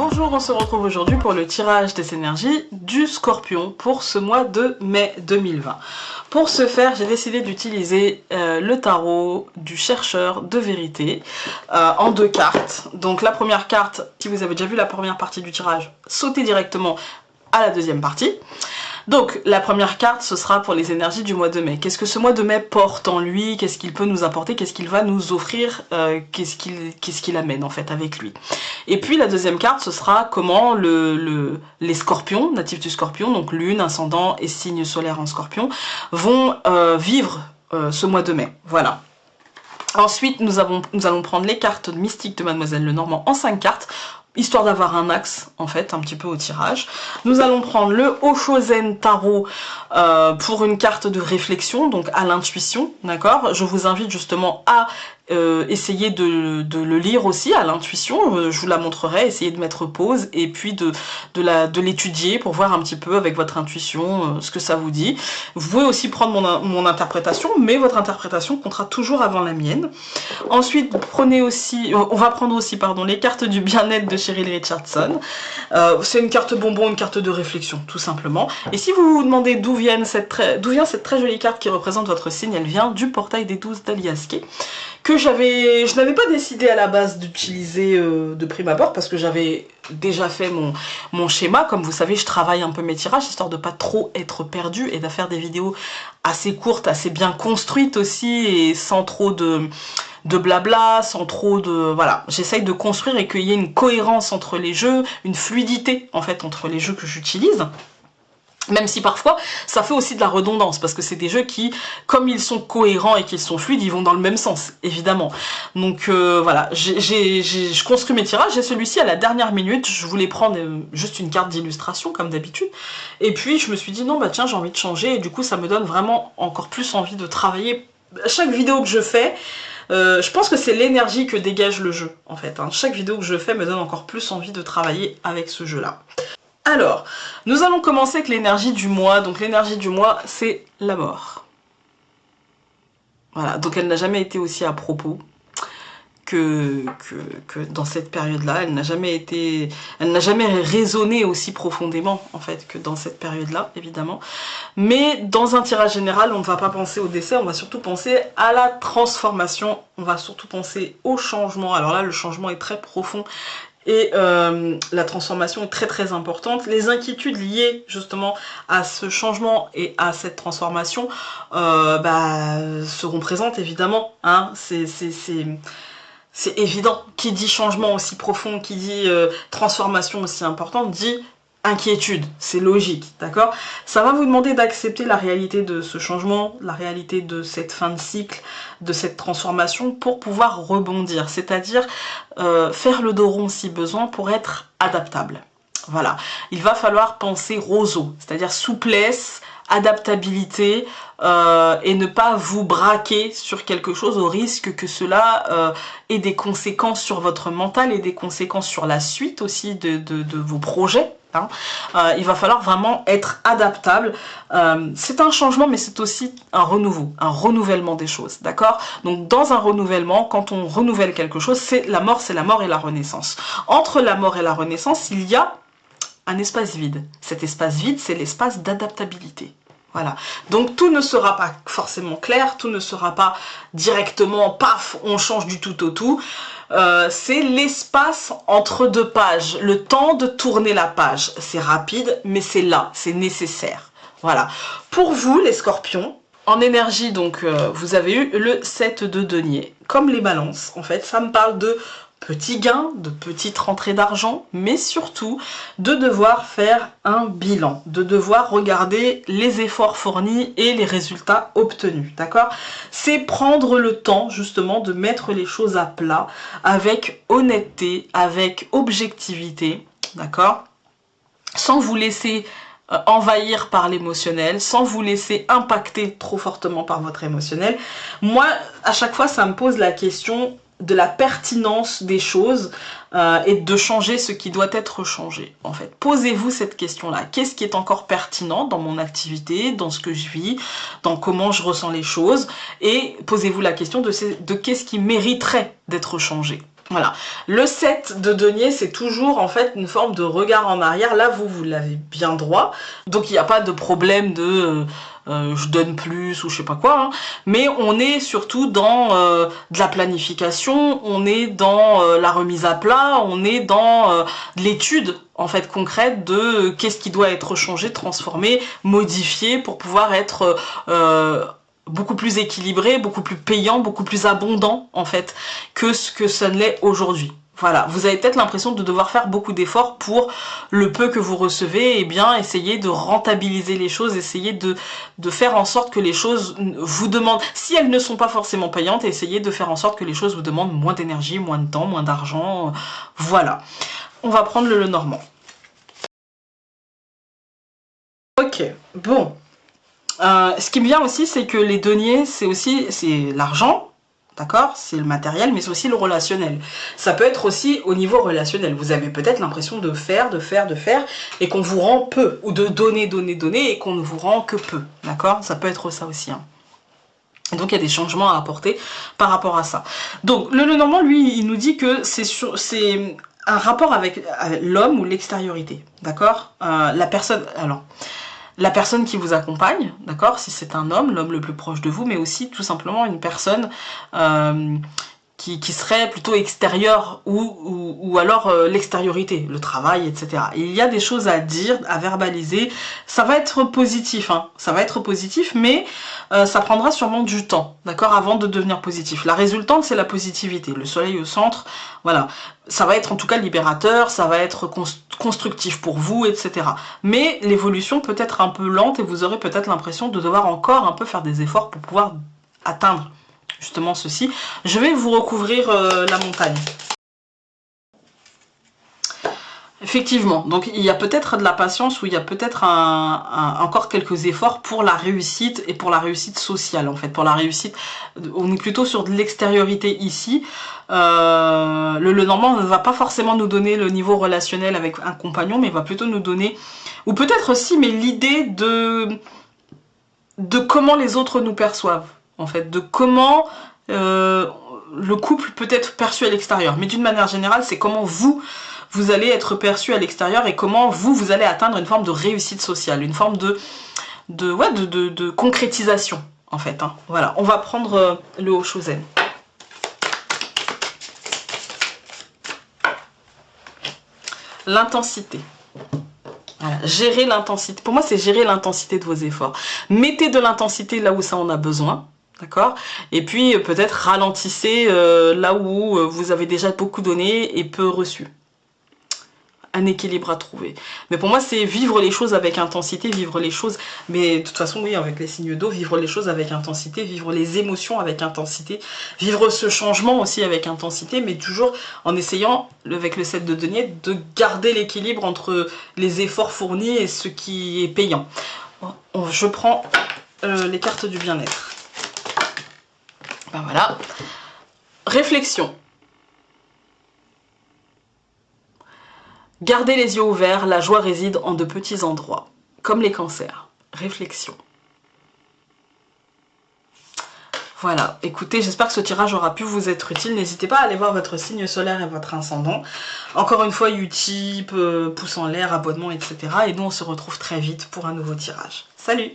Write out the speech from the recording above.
Bonjour, on se retrouve aujourd'hui pour le tirage des énergies du Scorpion pour ce mois de mai 2020. Pour ce faire, j'ai décidé d'utiliser le tarot du chercheur de vérité en deux cartes. Donc la première carte, si vous avez déjà vu la première partie du tirage, sautez directement à la deuxième partie. Donc la première carte, ce sera pour les énergies du mois de mai. Qu'est-ce que ce mois de mai porte en lui? Qu'est-ce qu'il peut nous apporter? Qu'est-ce qu'il va nous offrir? Qu'est-ce qu'il amène en fait avec lui? Et puis la deuxième carte, ce sera comment les scorpions, natifs du scorpion, donc lune, ascendant et signe solaire en scorpion, vont vivre ce mois de mai. Voilà. Ensuite, nous allons prendre les cartes mystiques de Mademoiselle Lenormand en 5 cartes, histoire d'avoir un axe, en fait, un petit peu au tirage. Nous allons prendre le Oshozen Tarot pour une carte de réflexion, donc à l'intuition, d'accord? Je vous invite justement à essayer de le lire aussi à l'intuition, je vous la montrerai, essayez de mettre pause et puis de l'étudier pour voir un petit peu avec votre intuition ce que ça vous dit. Vous pouvez aussi prendre mon interprétation, mais votre interprétation comptera toujours avant la mienne. Ensuite, on va prendre aussi les cartes du bien-être de Cheryl Richardson. C'est une carte bonbon, une carte de réflexion, tout simplement. Et si vous vous demandez d'où vient cette très jolie carte qui représente votre signe, elle vient du portail des 12 d'Aliaské, que je n'avais pas décidé à la base d'utiliser de prime abord parce que j'avais déjà fait mon schéma. Comme vous savez, je travaille un peu mes tirages histoire de pas trop être perdue et de faire des vidéos assez courtes, assez bien construites aussi et sans trop de blabla, sans trop de... Voilà, j'essaye de construire et qu'il y ait une cohérence entre les jeux, une fluidité en fait entre les jeux que j'utilise. Même si parfois, ça fait aussi de la redondance, parce que c'est des jeux qui, comme ils sont cohérents et qu'ils sont fluides, ils vont dans le même sens, évidemment. Donc voilà, je construis mes tirages, j'ai celui-ci à la dernière minute, je voulais prendre juste une carte d'illustration, comme d'habitude, et puis je me suis dit, non, bah tiens, j'ai envie de changer, et du coup, ça me donne vraiment encore plus envie de travailler. Chaque vidéo que je fais, je pense que c'est l'énergie que dégage le jeu, en fait. Hein. Chaque vidéo que je fais me donne encore plus envie de travailler avec ce jeu-là. Alors, nous allons commencer avec l'énergie du mois. Donc l'énergie du mois, c'est la mort. Voilà, donc elle n'a jamais été aussi à propos que dans cette période-là. Elle n'a jamais résonné aussi profondément, en fait, que dans cette période-là, évidemment. Mais dans un tirage général, on ne va pas penser au décès, on va surtout penser à la transformation. On va surtout penser au changement. Alors là, le changement est très profond. Et la transformation est très très importante. Les inquiétudes liées justement à ce changement et à cette transformation seront présentes évidemment. Hein. C'est évident. Qui dit changement aussi profond, qui dit transformation aussi importante, dit inquiétude, c'est logique, d'accord? Ça va vous demander d'accepter la réalité de ce changement, la réalité de cette fin de cycle, de cette transformation pour pouvoir rebondir, c'est-à-dire faire le dos rond si besoin pour être adaptable. Voilà, il va falloir penser roseau, c'est-à-dire souplesse, adaptabilité et ne pas vous braquer sur quelque chose au risque que cela ait des conséquences sur votre mental et des conséquences sur la suite aussi de vos projets. Hein. Il va falloir vraiment être adaptable. C'est un changement, mais c'est aussi un renouveau, un renouvellement des choses, d'accord? Donc dans un renouvellement, quand on renouvelle quelque chose, c'est la mort et la renaissance. Entre la mort et la renaissance, il y a un espace vide. Cet espace vide, c'est l'espace d'adaptabilité. Voilà. Donc tout ne sera pas forcément clair, tout ne sera pas directement, paf, on change du tout au tout. C'est l'espace entre deux pages, le temps de tourner la page. C'est rapide, mais c'est là, c'est nécessaire. Voilà. Pour vous, les scorpions, en énergie, donc, vous avez eu le 7 de denier. Comme les balances, en fait, ça me parle de petits gains, de petites rentrées d'argent, mais surtout de devoir faire un bilan, de devoir regarder les efforts fournis et les résultats obtenus, d'accord? C'est prendre le temps justement de mettre les choses à plat avec honnêteté, avec objectivité, d'accord? Sans vous laisser envahir par l'émotionnel, sans vous laisser impacter trop fortement par votre émotionnel. Moi, à chaque fois, ça me pose la question de la pertinence des choses et de changer ce qui doit être changé. En fait, posez-vous cette question-là. Qu'est-ce qui est encore pertinent dans mon activité, dans ce que je vis, dans comment je ressens les choses, et posez-vous la question de qu'est-ce qui mériterait d'être changé. Voilà, le 7 de denier, c'est toujours en fait une forme de regard en arrière. Là, vous l'avez bien droit, donc il n'y a pas de problème de je donne plus ou je sais pas quoi, hein. Mais on est surtout dans de la planification, on est dans la remise à plat, on est dans l'étude en fait concrète de qu'est-ce qui doit être changé, transformé, modifié pour pouvoir être beaucoup plus équilibré, beaucoup plus payant, beaucoup plus abondant en fait que ce que ça ne l'est aujourd'hui. Voilà, vous avez peut-être l'impression de devoir faire beaucoup d'efforts pour le peu que vous recevez, et bien essayer de rentabiliser les choses, essayer de faire en sorte que les choses vous demandent, si elles ne sont pas forcément payantes, essayez de faire en sorte que les choses vous demandent moins d'énergie, moins de temps, moins d'argent, voilà. On va prendre le Lenormand. Ok, bon. Ce qui me vient aussi, c'est que les deniers, c'est l'argent, d'accord? C'est le matériel, mais c'est aussi le relationnel. Ça peut être aussi au niveau relationnel. Vous avez peut-être l'impression de faire, et qu'on vous rend peu, ou de donner, et qu'on ne vous rend que peu, d'accord? Ça peut être ça aussi, hein. Et donc il y a des changements à apporter par rapport à ça. Donc le Lenormand, lui, il nous dit que c'est un rapport avec l'homme ou l'extériorité, d'accord? La personne qui vous accompagne, d'accord, si c'est un homme, l'homme le plus proche de vous, mais aussi tout simplement une personne qui serait plutôt extérieure ou alors l'extériorité, le travail, etc. Il y a des choses à dire, à verbaliser, ça va être positif, hein, ça va être positif, mais ça prendra sûrement du temps, d'accord, avant de devenir positif. La résultante, c'est la positivité, le soleil au centre, voilà. Ça va être en tout cas libérateur, ça va être constructif pour vous, etc. Mais l'évolution peut être un peu lente et vous aurez peut-être l'impression de devoir encore un peu faire des efforts pour pouvoir atteindre justement ceci. Je vais vous recouvrir la montagne. Effectivement, donc il y a peut-être de la patience ou il y a peut-être encore quelques efforts pour la réussite et pour la réussite sociale en fait, pour la réussite, on est plutôt sur de l'extériorité ici. Le Lenormand ne va pas forcément nous donner le niveau relationnel avec un compagnon, mais va plutôt nous donner, ou peut-être aussi, mais l'idée de comment les autres nous perçoivent, en fait, de comment le couple peut être perçu à l'extérieur. Mais d'une manière générale, c'est comment vous allez être perçu à l'extérieur et comment vous allez atteindre une forme de réussite sociale, une forme de concrétisation, en fait, hein. Voilà, on va prendre le Haut-Chosen. L'intensité. Voilà, gérer l'intensité. Pour moi, c'est gérer l'intensité de vos efforts. Mettez de l'intensité là où ça en a besoin, d'accord? Et puis, peut-être ralentissez là où vous avez déjà beaucoup donné et peu reçu. Un équilibre à trouver. Mais pour moi, c'est vivre les choses avec intensité, vivre les choses, mais de toute façon, oui, avec les signes d'eau, vivre les choses avec intensité, vivre les émotions avec intensité, vivre ce changement aussi avec intensité, mais toujours en essayant, avec le 7 de denier, de garder l'équilibre entre les efforts fournis et ce qui est payant. Je prends les cartes du bien-être. Ben voilà. Réflexion. Gardez les yeux ouverts, la joie réside en de petits endroits, comme les cancers. Réflexion. Voilà, écoutez, j'espère que ce tirage aura pu vous être utile. N'hésitez pas à aller voir votre signe solaire et votre ascendant. Encore une fois, Utip, pouce en l'air, abonnement, etc. Et nous, on se retrouve très vite pour un nouveau tirage. Salut!